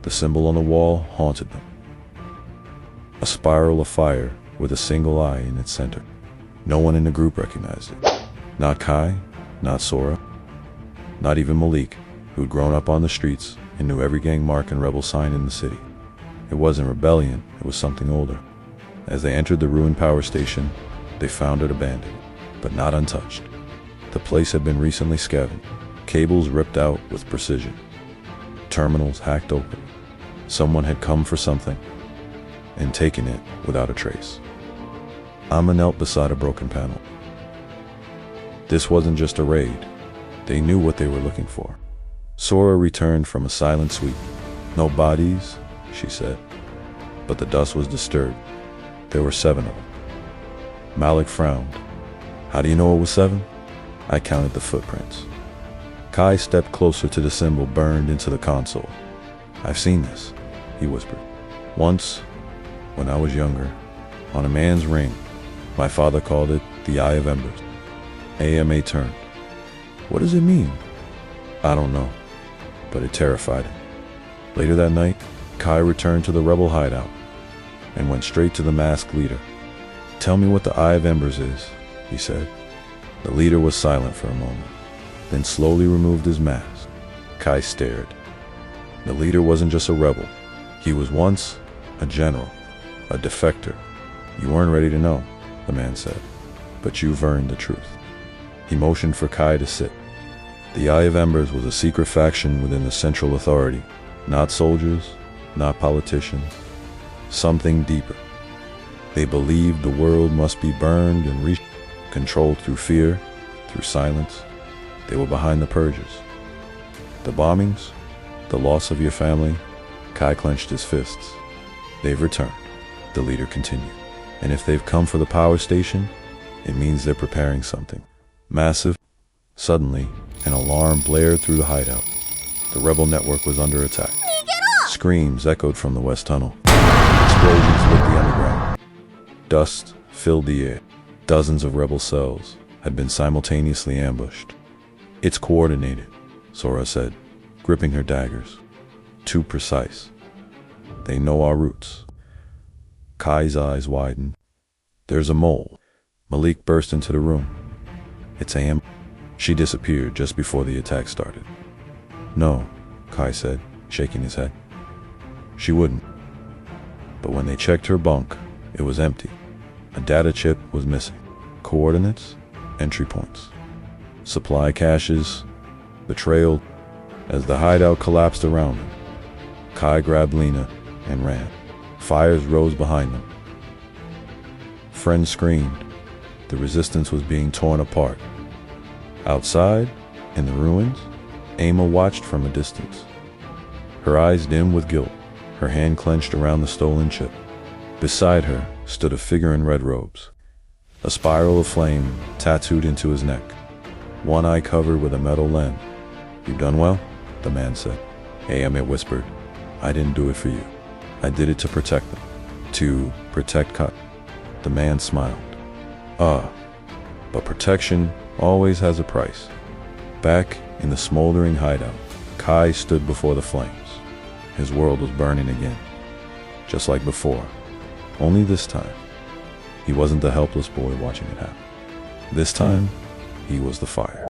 The symbol on the wall haunted them. A spiral of fire with a single eye in its center. No one in the group recognized it. Not Kai, not Sora, not even Malik, who'd grown up on the streets and knew every gang mark and rebel sign in the city. It wasn't rebellion, it was something older. As they entered the ruined power station, they found it abandoned, but not untouched. The place had been recently scavenged, cables ripped out with precision, terminals hacked open. Someone had come for something and taken it without a trace. Amma knelt beside a broken panel. This wasn't just a raid. They knew what they were looking for. Sora returned from a silent sweep. No bodies, she said, but the dust was disturbed. There were 7 of them. Malik frowned. How do you know it was 7? I counted the footprints. Kai stepped closer to the symbol burned into the console. I've seen this, he whispered. Once, when I was younger, on a man's ring. My father called it the Eye of Embers. AMA turned. What does it mean? I don't know, but it terrified him. Later that night, Kai returned to the rebel hideout and went straight to the masked leader. Tell me what the Eye of Embers is, he said. The leader was silent for a moment, then slowly removed his mask. Kai stared. The leader wasn't just a rebel. He was once a general, a defector. You weren't ready to know, the man said, but you've earned the truth. He motioned for Kai to sit. The Eye of Embers was a secret faction within the Central Authority. Not soldiers, not politicians, something deeper. They believed the world must be burned and controlled through fear, through silence. They were behind the purges. The bombings, the loss of your family. Kai clenched his fists. They've returned, the leader continued. And if they've come for the power station, it means they're preparing something massive. Suddenly, an alarm blared through the hideout. The rebel network was under attack. Screams echoed from the west tunnel. Explosions lit the underground. Dust filled the air. Dozens of rebel cells had been simultaneously ambushed. It's coordinated, Sora said, gripping her daggers. Too precise. They know our routes. Kai's eyes widened. There's a mole. Malik burst into the room. It's Am. She disappeared just before the attack started. No, Kai said, shaking his head. She wouldn't. But when they checked her bunk, it was empty. A data chip was missing. Coordinates, entry points. Supply caches, betrayal. As the hideout collapsed around them, Kai grabbed Lena and ran. Fires rose behind them. Friends screamed. The resistance was being torn apart. Outside, in the ruins, Ama watched from a distance. Her eyes dim with guilt, her hand clenched around the stolen chip. Beside her stood a figure in red robes, a spiral of flame tattooed into his neck, one eye covered with a metal lens. You've done well, the man said. Ama whispered, I didn't do it for you. I did it to protect them. To protect Kai. The man smiled. But protection always has a price. Back in the smoldering hideout, Kai stood before the flames. His world was burning again, just like before. Only this time, he wasn't the helpless boy watching it happen. This time, he was the fire.